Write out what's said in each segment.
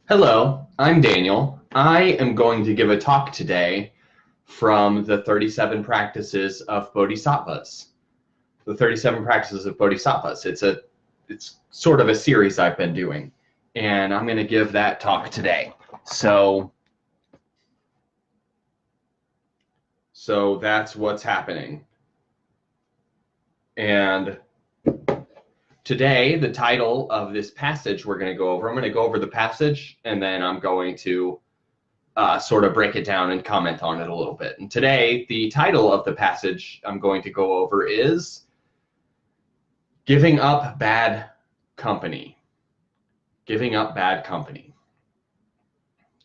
Hello, I'm Daniel. I am going to give a talk today from the 37 Practices of Bodhisattvas. The 37 Practices of Bodhisattvas. It's sort of a series I've been doing, and I'm going to give that talk today. So that's what's happening. And today, the title of this passage we're going to go over, I'm going to go over the passage, and then I'm going to sort of break it down and comment on it a little bit. And today, the title of the passage I'm going to go over is Giving Up Bad Company. Giving Up Bad Company.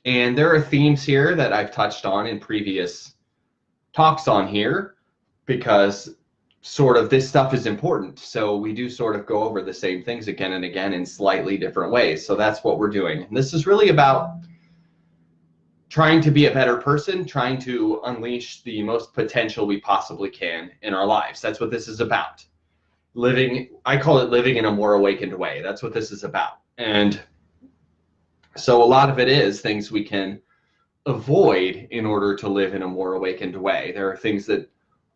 And there are themes here that I've touched on in previous talks on here because sort of this stuff is important. So we do sort of go over the same things again and again in slightly different ways. So that's what we're doing. And this is really about trying to be a better person, trying to unleash the most potential we possibly can in our lives. That's what this is about. I call it living in a more awakened way. That's what this is about. And so a lot of it is things we can avoid in order to live in a more awakened way. There are things that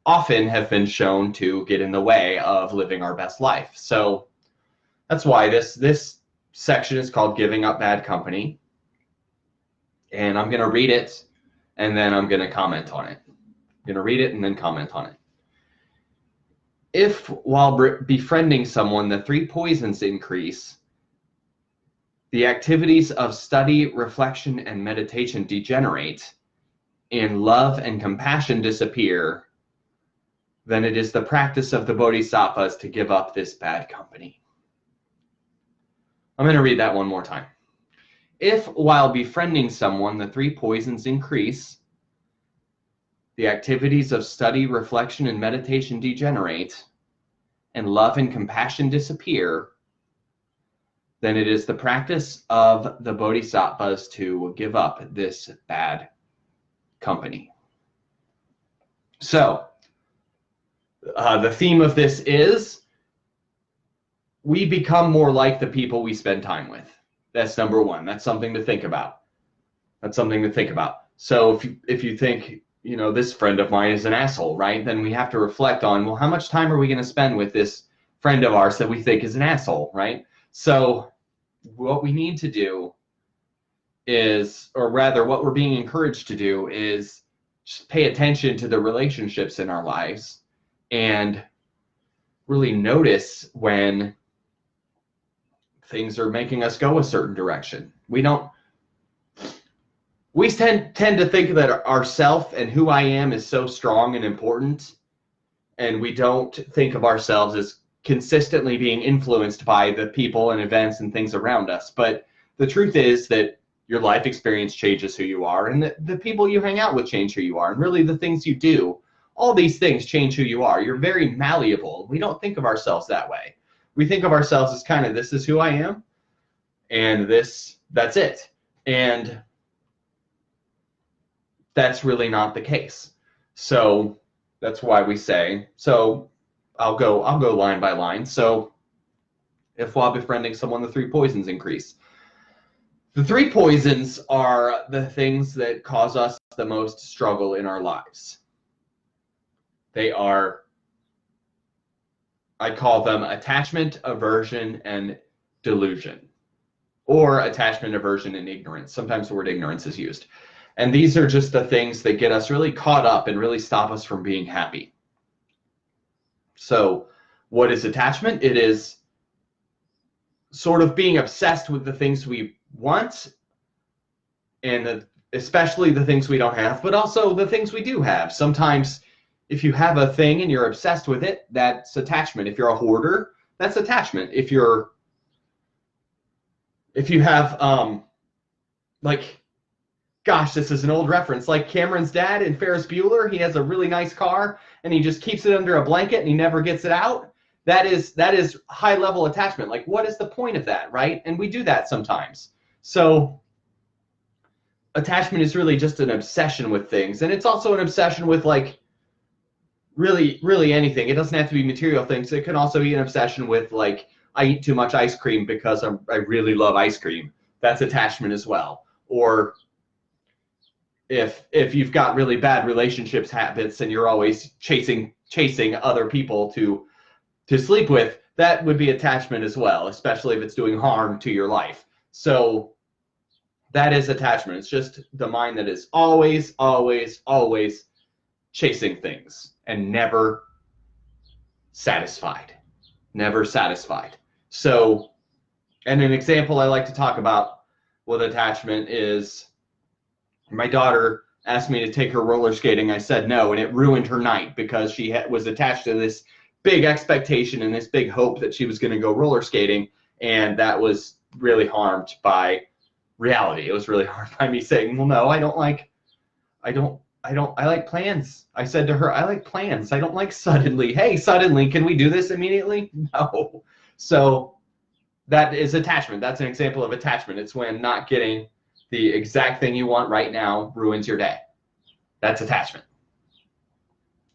often have been shown to get in the way of living our best life. So that's why this section is called Giving Up Bad Company. And I'm going to read it, and then I'm going to comment on it. I'm going to read it and then comment on it. If, while befriending someone, the three poisons increase, the activities of study, reflection, and meditation degenerate, and love and compassion disappear, then it is the practice of the Bodhisattvas to give up this bad company. I'm going to read that one more time. If, while befriending someone, the three poisons increase, the activities of study, reflection, and meditation degenerate, and love and compassion disappear, then it is the practice of the Bodhisattvas to give up this bad company. So, the theme of this is we become more like the people we spend time with. That's number one. That's something to think about. So if you think, this friend of mine is an asshole, right? Then we have to reflect on, well, how much time are we going to spend with this friend of ours that we think is an asshole, right? So what we need to do is, or rather what we're being encouraged to do is just pay attention to the relationships in our lives and really notice when things are making us go a certain direction. We tend to think that ourself and who I am is so strong and important, and we don't think of ourselves as consistently being influenced by the people and events and things around us. But the truth is that your life experience changes who you are, and the people you hang out with change who you are, and really the things you do, all these things change who you are. You're very malleable. We don't think of ourselves that way. We think of ourselves as kind of, this is who I am, and that's it. And that's really not the case. So that's why we say, so I'll go line by line. So if while befriending someone, the three poisons increase. The three poisons are the things that cause us the most struggle in our lives. They are, I call them attachment, aversion, and delusion, or attachment, aversion, and ignorance. Sometimes the word ignorance is used. And these are just the things that get us really caught up and really stop us from being happy. So what is attachment? It is sort of being obsessed with the things we want, and especially the things we don't have, but also the things we do have. Sometimes if you have a thing and you're obsessed with it, that's attachment. If you're a hoarder, that's attachment. If you have, gosh, this is an old reference, like Cameron's dad in Ferris Bueller, he has a really nice car and he just keeps it under a blanket and he never gets it out. That is high level attachment. Like, what is the point of that, right? And we do that sometimes. So attachment is really just an obsession with things. And it's also an obsession with really anything. It doesn't have to be material things. It can also be an obsession with I eat too much ice cream because I really love ice cream. that's attachment as well. Or if you've got really bad relationships habits and you're always chasing other people to sleep with, that would be attachment as well, especially if it's doing harm to your life. So that is attachment. It's just the mind that is always, always, always chasing things and never satisfied. Never satisfied. So, and an example I like to talk about with attachment is my daughter asked me to take her roller skating. I said no, and it ruined her night because she was attached to this big expectation and this big hope that she was going to go roller skating, and that was really harmed by reality. It was really harmed by me saying, well, no, I like plans. I said to her, I like plans. I don't like suddenly. Hey, suddenly, can we do this immediately? No. So that is attachment. That's an example of attachment. It's when not getting the exact thing you want right now ruins your day. That's attachment.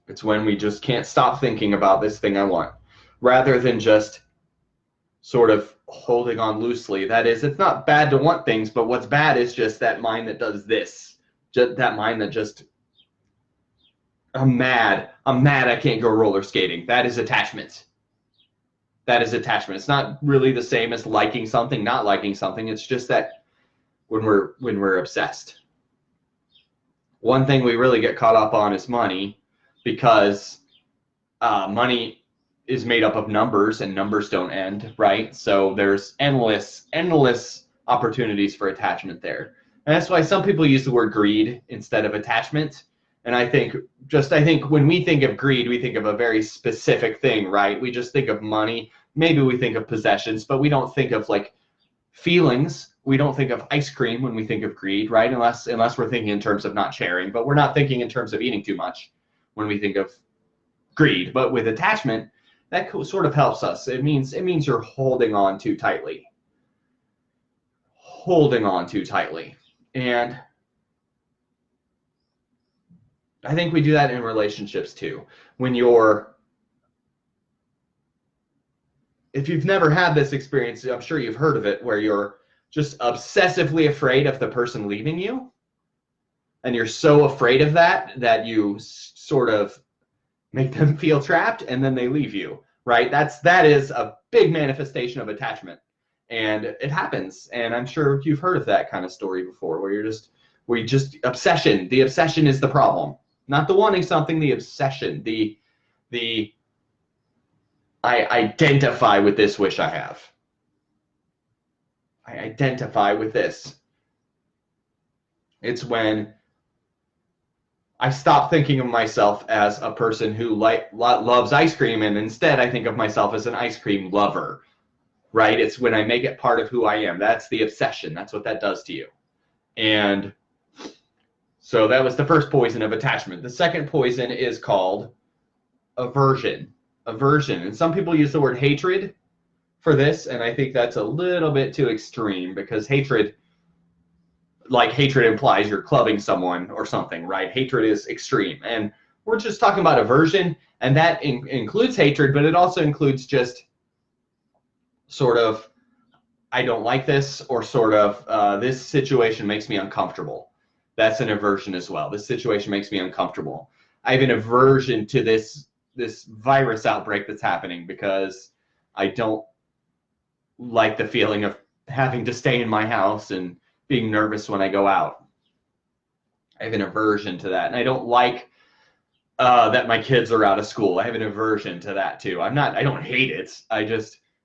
It's when we just can't stop thinking about this thing I want, rather than just sort of holding on loosely. That is, it's not bad to want things, but what's bad is just that mind that does this. Just that mind that just, I'm mad I can't go roller skating. That is attachment. That is attachment. It's not really the same as liking something, not liking something. It's just that when we're obsessed. One thing we really get caught up on is money, because money is made up of numbers, and numbers don't end, right? So there's endless opportunities for attachment there. And that's why some people use the word greed instead of attachment. And I think when we think of greed, we think of a very specific thing, right? We just think of money. Maybe we think of possessions, but we don't think of like feelings. We don't think of ice cream when we think of greed, right? Unless we're thinking in terms of not sharing, but we're not thinking in terms of eating too much when we think of greed. But with attachment, that sort of helps us. It means you're holding on too tightly. Holding on too tightly. And I think we do that in relationships too. If you've never had this experience, I'm sure you've heard of it, where you're just obsessively afraid of the person leaving you. And you're so afraid of that you sort of make them feel trapped, and then they leave you, right? That is a big manifestation of attachment. And it happens. And I'm sure you've heard of that kind of story before, where obsession. The obsession is the problem. Not the wanting something, the obsession. I identify with this wish I have. I identify with this. It's when I stop thinking of myself as a person who loves ice cream, and instead I think of myself as an ice cream lover, right? It's when I make it part of who I am. That's the obsession. That's what that does to you. And so that was the first poison of attachment. The second poison is called aversion. Aversion. And some people use the word hatred for this, and I think that's a little bit too extreme, because hatred implies you're clubbing someone or something, right? Hatred is extreme. And we're just talking about aversion, and that includes hatred, but it also includes just sort of, I don't like this, or sort of, this situation makes me uncomfortable. That's an aversion as well. This situation makes me uncomfortable. I have an aversion to this virus outbreak that's happening because I don't like the feeling of having to stay in my house and being nervous when I go out. I have an aversion to that. And I don't like that my kids are out of school. I have an aversion to that too. I don't hate it.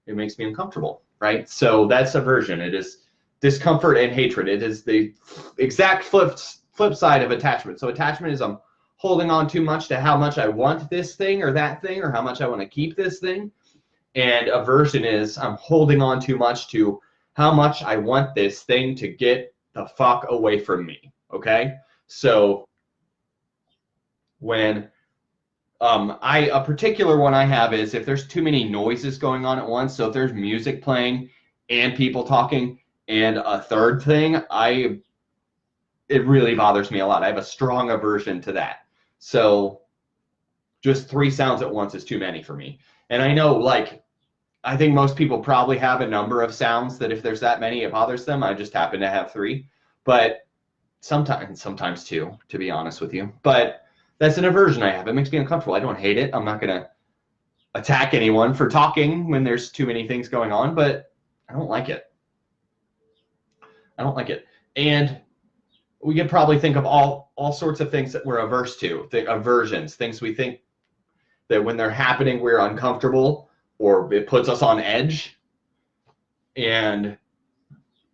It makes me uncomfortable, right? So that's aversion. It is discomfort and hatred. It is the exact flip side of attachment. So attachment is I'm holding on too much to how much I want this thing or that thing, or how much I want to keep this thing. And aversion is I'm holding on too much to how much I want this thing to get the fuck away from me. Okay? So when a particular one I have is if there's too many noises going on at once. So if there's music playing and people talking and a third thing, it really bothers me a lot. I have a strong aversion to that. So just 3 sounds at once is too many for me. And I know, like, I think most people probably have a number of sounds that if there's that many, it bothers them. I just happen to have 3, but sometimes 2, to be honest with you. But that's an aversion I have. It makes me uncomfortable. I don't hate it. I'm not going to attack anyone for talking when there's too many things going on, but I don't like it. I don't like it. And we could probably think of all sorts of things that we're averse to, aversions, things we think that when they're happening, we're uncomfortable or it puts us on edge. And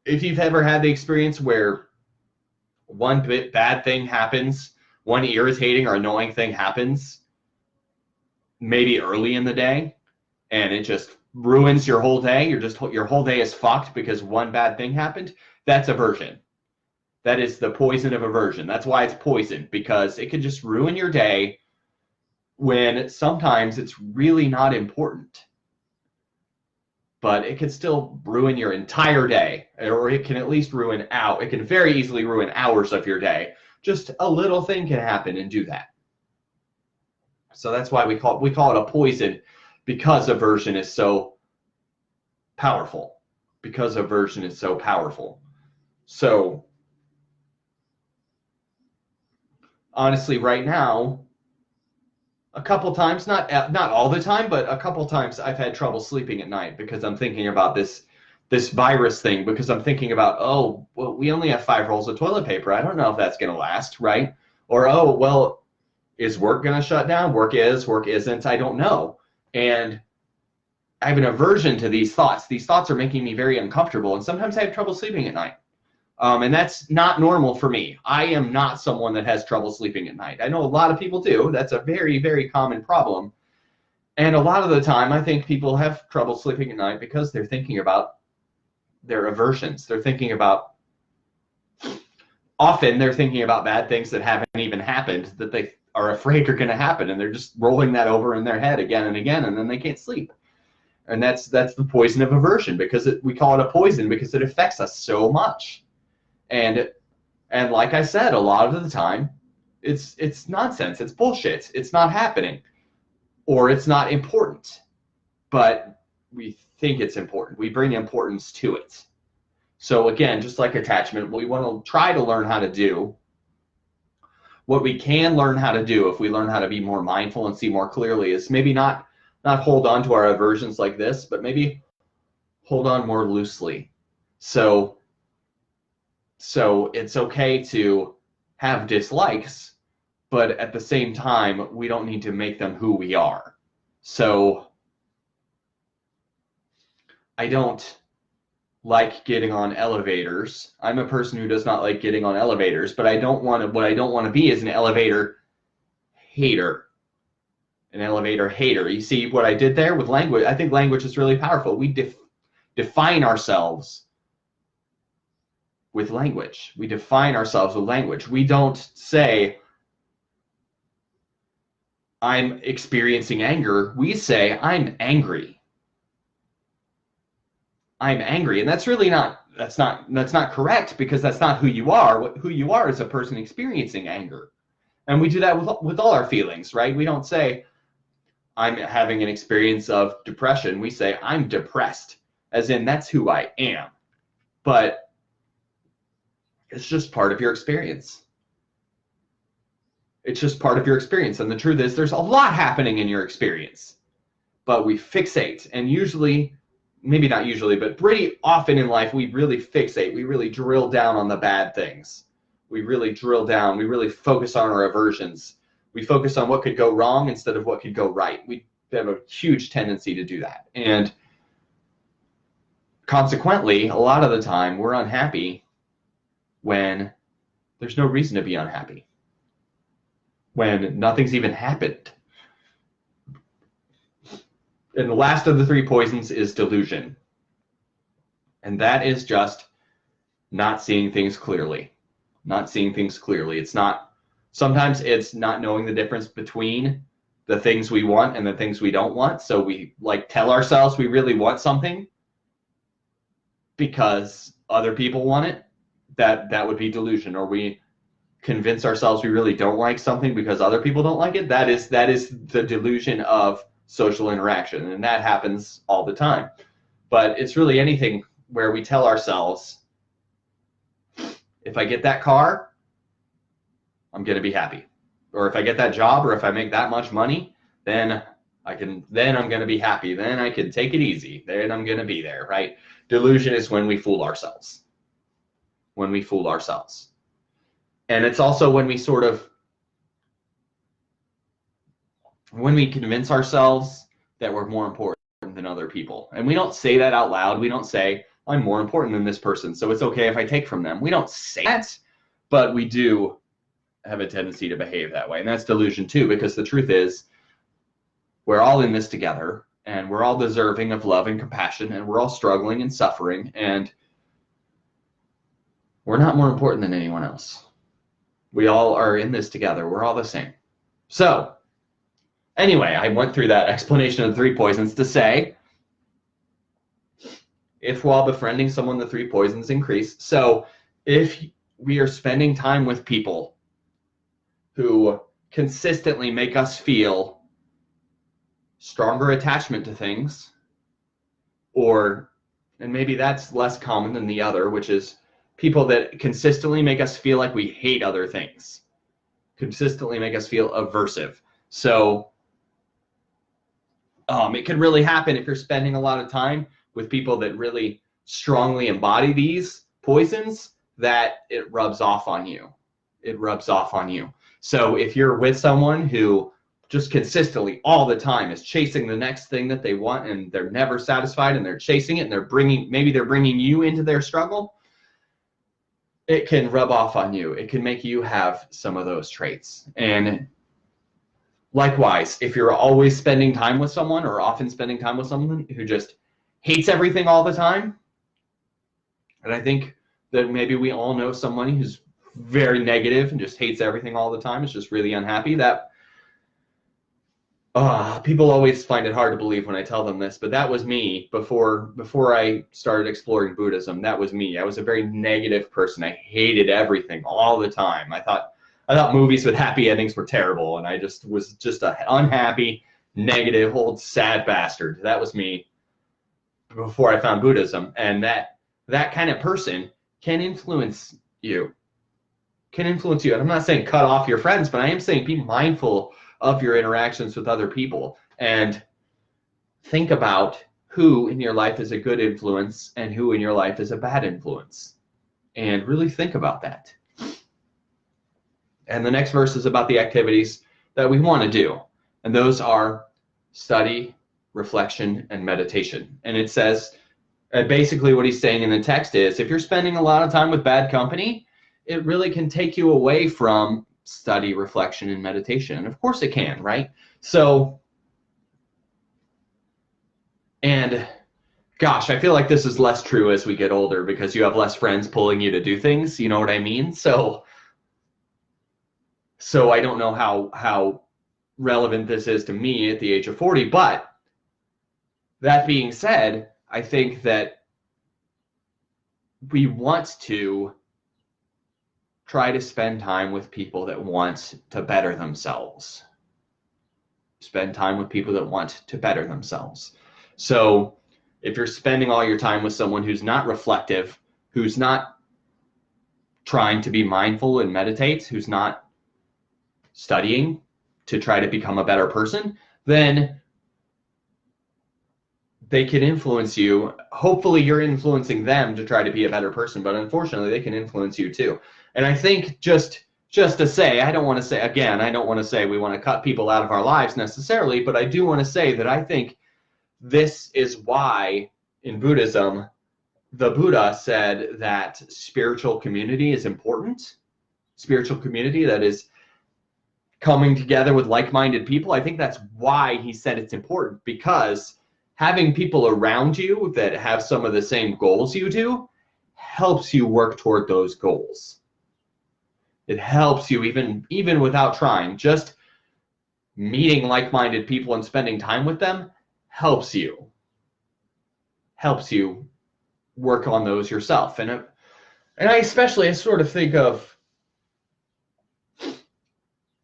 if you've ever had the experience where one bad thing happens, one irritating or annoying thing happens, maybe early in the day, and it just ruins your whole day, your whole day is fucked because one bad thing happened, that's aversion. That is the poison of aversion. That's why it's poison, because it can just ruin your day when sometimes it's really not important. But it can still ruin your entire day, or it can at least it can very easily ruin hours of your day. Just a little thing can happen and do that. So that's why we call it a poison, because aversion is so powerful. Because aversion is so powerful. So honestly, right now, a couple times, not all the time, but a couple times I've had trouble sleeping at night because I'm thinking about this virus thing, because I'm thinking about, oh, well, we only have 5 rolls of toilet paper. I don't know if that's going to last, right? Or, oh, well, is work going to shut down? Work isn't. I don't know. And I have an aversion to these thoughts. These thoughts are making me very uncomfortable, and sometimes I have trouble sleeping at night. And that's not normal for me. I am not someone that has trouble sleeping at night. I know a lot of people do. That's a very, very common problem. And a lot of the time, I think people have trouble sleeping at night because they're thinking about their aversions. Often they're thinking about bad things that haven't even happened, that they are afraid are going to happen, and they're just rolling that over in their head again and again, and then they can't sleep. And that's the poison of aversion, because we call it a poison because it affects us so much. And like I said, a lot of the time, it's nonsense. It's bullshit. It's not happening, or it's not important. But we think it's important. We bring importance to it. So again, just like attachment, we want to try to learn how to do what we can learn how to do if we learn how to be more mindful and see more clearly, is maybe not hold on to our aversions like this, but maybe hold on more loosely. So it's okay to have dislikes, but at the same time, we don't need to make them who we are. So I don't like getting on elevators. I'm a person who does not like getting on elevators, but what I don't want to be is an elevator hater. An elevator hater. You see what I did there with language? I think language is really powerful. We define ourselves with language. We define ourselves with language. We don't say, I'm experiencing anger. We say, I'm angry. I'm angry. And that's really that's not correct, because that's not who you are. Who you are is a person experiencing anger. And we do that with all our feelings, right? We don't say, I'm having an experience of depression. We say, I'm depressed, as in that's who I am. But it's just part of your experience. It's just part of your experience. And the truth is, there's a lot happening in your experience. But we fixate, and usually, maybe not usually, but pretty often in life, we really fixate. We really drill down on the bad things. We really drill down. We really focus on our aversions. We focus on what could go wrong instead of what could go right. We have a huge tendency to do that. And consequently, a lot of the time, we're unhappy when there's no reason to be unhappy, when nothing's even happened. And the last of the 3 poisons is delusion. And that is just not seeing things clearly. Not seeing things clearly. Sometimes it's not knowing the difference between the things we want and the things we don't want. So we tell ourselves we really want something because other people want it. That would be delusion. Or we convince ourselves we really don't like something because other people don't like it. That is the delusion of social interaction, and that happens all the time. But it's really anything where we tell ourselves, if I get that car, I'm going to be happy. Or if I get that job, or if I make that much money, then I'm going to be happy. Then I can take it easy. Then I'm going to be there, right? Delusion is when we fool ourselves. When we fool ourselves. And it's also when we when we convince ourselves that we're more important than other people. And we don't say that out loud. We don't say, I'm more important than this person, so it's okay if I take from them. We don't say that, but we do have a tendency to behave that way. And that's delusion too, because the truth is, we're all in this together, and we're all deserving of love and compassion, and we're all struggling and suffering, and we're not more important than anyone else. We all are in this together. We're all the same. So, anyway, I went through that explanation of the 3 poisons to say, if while befriending someone the 3 poisons increase, so if we are spending time with people who consistently make us feel stronger attachment to things, and maybe that's less common than the other, which is people that consistently make us feel like we hate other things, consistently make us feel aversive. So it can really happen if you're spending a lot of time with people that really strongly embody these poisons, that it rubs off on you. It rubs off on you. So if you're with someone who just consistently all the time is chasing the next thing that they want, and they're never satisfied, and they're chasing it, and maybe they're bringing you into their struggle, it can rub off on you. It can make you have some of those traits. And likewise, if you're always spending time with someone, or often spending time with someone who just hates everything all the time, and I think that maybe we all know someone who's very negative and just hates everything all the time, is just really unhappy, that people always find it hard to believe when I tell them this, but that was me before I started exploring Buddhism. That was me. I was a very negative person. I hated everything all the time. I thought movies with happy endings were terrible, and I was just an unhappy, negative, old, sad bastard. That was me before I found Buddhism. And that kind of person can influence you. And I'm not saying cut off your friends, but I am saying be mindful of your interactions with other people, and think about who in your life is a good influence and who in your life is a bad influence. And really think about that. And the next verse is about the activities that we want to do. And those are study, reflection, and meditation. And it says, basically what he's saying in the text is, if you're spending a lot of time with bad company, it really can take you away from study, reflection, and meditation. And of course it can, right? So, and gosh, I feel like this is less true as we get older, because you have less friends pulling you to do things, you know what I mean? So I don't know how relevant this is to me at the age of 40, but that being said, I think that we want to try to spend time with people that want to better themselves. Spend time with people that want to better themselves. So if you're spending all your time with someone who's not reflective, who's not trying to be mindful and meditate, who's not studying to try to become a better person, then they can influence you. Hopefully you're influencing them to try to be a better person, but unfortunately they can influence you too. And I think just to say, I don't want to say we want to cut people out of our lives necessarily, but I do want to say that I think this is why in Buddhism, the Buddha said that spiritual community is important. Spiritual community that is coming together with like-minded people. I think that's why he said it's important, because having people around you that have some of the same goals you do helps you work toward those goals. It helps you even without trying. Just meeting like-minded people and spending time with them helps you work on those yourself. And I sort of think of,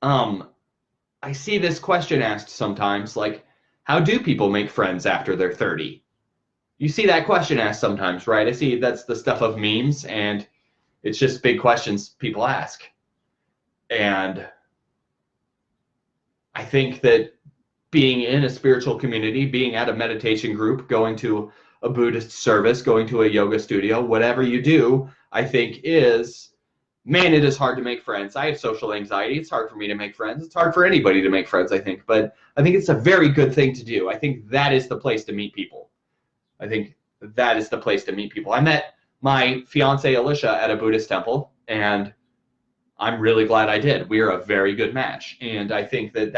I see this question asked sometimes, like, How do people make friends after they're 30? You see that question asked sometimes, right? I see that's the stuff of memes, and it's just big questions people ask. And I think that being in a spiritual community, being at a meditation group, going to a Buddhist service, going to a yoga studio, whatever you do, I think man, it is hard to make friends. I have social anxiety. It's hard for me to make friends. It's hard for anybody to make friends, I think. But I think it's a very good thing to do. I think that is the place to meet people. I think that is the place to meet people. I met my fiance, Alicia, at a Buddhist temple, and I'm really glad I did. We are a very good match. And I think that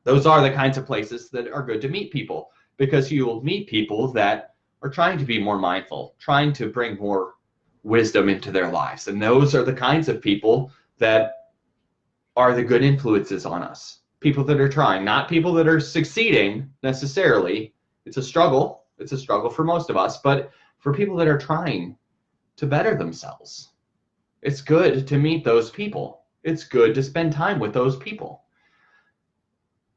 those are the kinds of places that are good to meet people, because you will meet people that are trying to be more mindful, trying to bring more wisdom into their lives. And those are the kinds of people that are the good influences on us. People that are trying, not people that are succeeding necessarily. It's a struggle. It's a struggle for most of us, but for people that are trying to better themselves, it's good to meet those people. It's good to spend time with those people.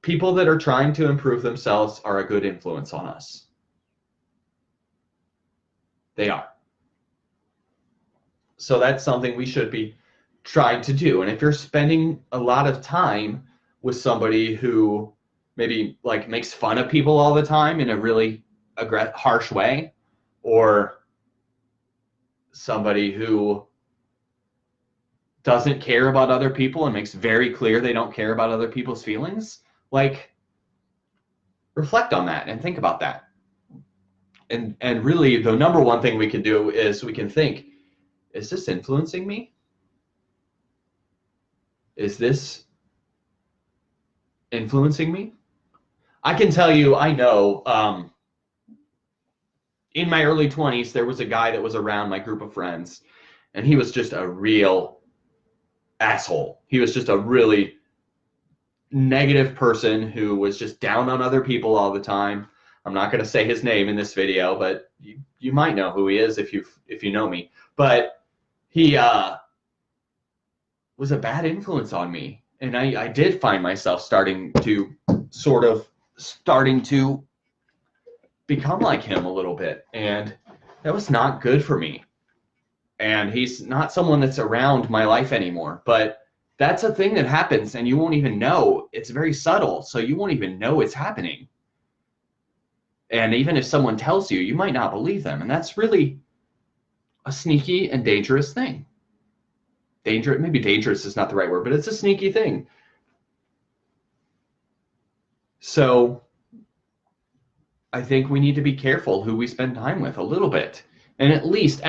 People that are trying to improve themselves are a good influence on us. They are. So that's something we should be trying to do. And if you're spending a lot of time with somebody who maybe like makes fun of people all the time in a really harsh way, or somebody who doesn't care about other people and makes very clear they don't care about other people's feelings, like, reflect on that and think about that. And really, the number one thing we can do is we can think, is this influencing me? Is this influencing me? I can tell you, I know, in my early 20s, there was a guy that was around my group of friends, and he was just a real asshole. He was just a really negative person who was just down on other people all the time. I'm not going to say his name in this video, but you might know who he is if you know me. But he was a bad influence on me, and I did find myself starting to become like him a little bit, and that was not good for me. And he's not someone that's around my life anymore, but that's a thing that happens, and you won't even know. It's very subtle, so you won't even know it's happening. And even if someone tells you, you might not believe them, and that's really a sneaky and dangerous thing. Maybe dangerous is not the right word, but it's a sneaky thing. So I think we need to be careful who we spend time with a little bit, and at least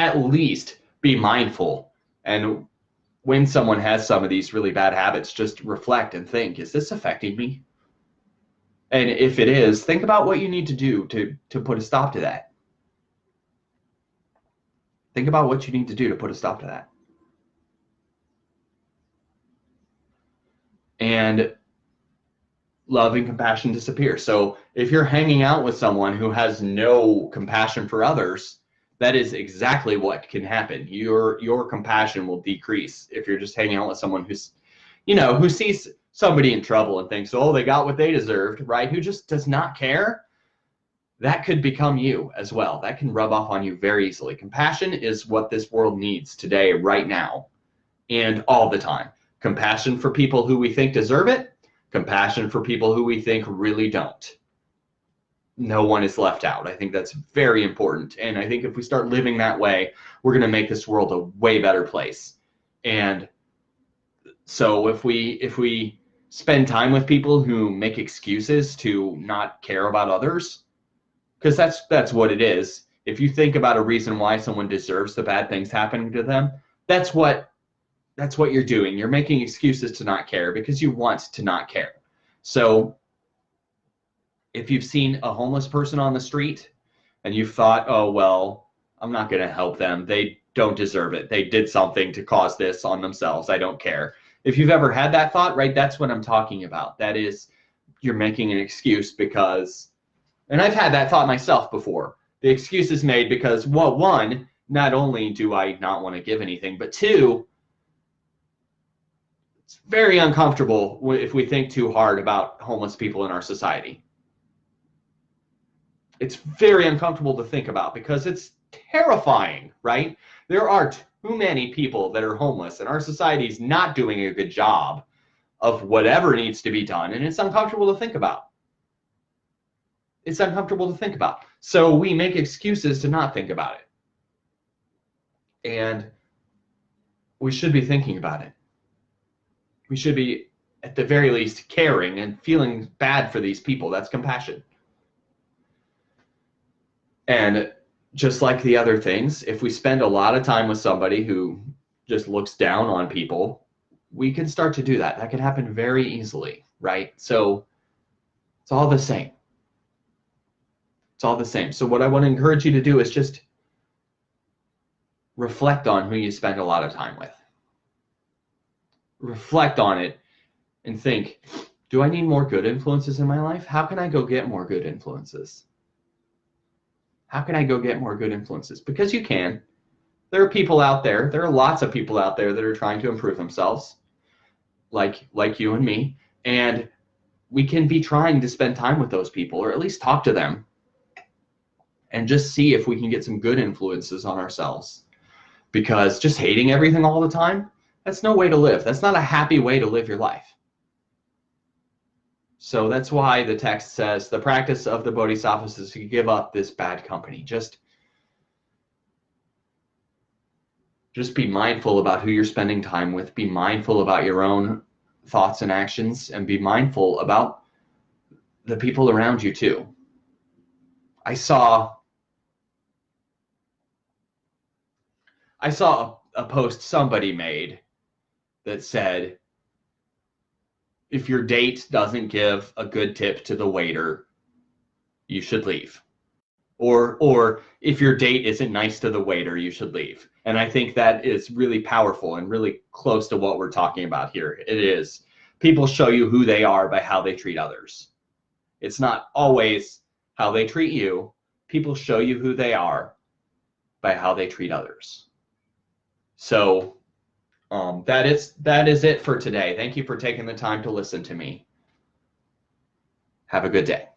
be mindful. And when someone has some of these really bad habits, just reflect and think, is this affecting me? And if it is, think about what you need to do to put a stop to that. Think about what you need to do to put a stop to that. And love and compassion disappear. So if you're hanging out with someone who has no compassion for others, that is exactly what can happen. Your compassion will decrease if you're just hanging out with someone who sees somebody in trouble and thinks, oh, they got what they deserved, right? Who just does not care. That could become you as well. That can rub off on you very easily. Compassion is what this world needs today, right now, and all the time. Compassion for people who we think deserve it. Compassion for people who we think really don't. No one is left out. I think that's very important. And I think if we start living that way, we're going to make this world a way better place. And so if we spend time with people who make excuses to not care about others, because that's what it is. If you think about a reason why someone deserves the bad things happening to them, that's what you're doing. You're making excuses to not care because you want to not care. So if you've seen a homeless person on the street and you've thought, oh, well, I'm not going to help them. They don't deserve it. They did something to cause this on themselves. I don't care. If you've ever had that thought, right, that's what I'm talking about. That is, you're making an excuse because, and I've had that thought myself before. The excuse is made because, well, one, not only do I not want to give anything, but two, It's very uncomfortable if we think too hard about homeless people in our society. It's very uncomfortable to think about because it's terrifying, right? There are too many people that are homeless, and our society is not doing a good job of whatever needs to be done, and it's uncomfortable to think about. It's uncomfortable to think about. So we make excuses to not think about it. And we should be thinking about it. We should be, at the very least, caring and feeling bad for these people. That's compassion. And just like the other things, if we spend a lot of time with somebody who just looks down on people, we can start to do that. That can happen very easily, right? So it's all the same. It's all the same. So what I want to encourage you to do is just reflect on who you spend a lot of time with. Reflect on it and think, do I need more good influences in my life? How can I go get more good influences? How can I go get more good influences? Because you can. There are people out there. There are lots of people out there that are trying to improve themselves, like you and me. And we can be trying to spend time with those people, or at least talk to them, and just see if we can get some good influences on ourselves. Because just hating everything all the time, that's no way to live. That's not a happy way to live your life. So that's why the text says, the practice of the bodhisattvas is to give up this bad company. Just be mindful about who you're spending time with. Be mindful about your own thoughts and actions, and be mindful about the people around you too. I saw a post somebody made that said, if your date doesn't give a good tip to the waiter, you should leave. Or if your date isn't nice to the waiter, you should leave. And I think that is really powerful and really close to what we're talking about here. It is. People show you who they are by how they treat others. It's not always how they treat you. People show you who they are by how they treat others. So that is it for today. Thank you for taking the time to listen to me. Have a good day.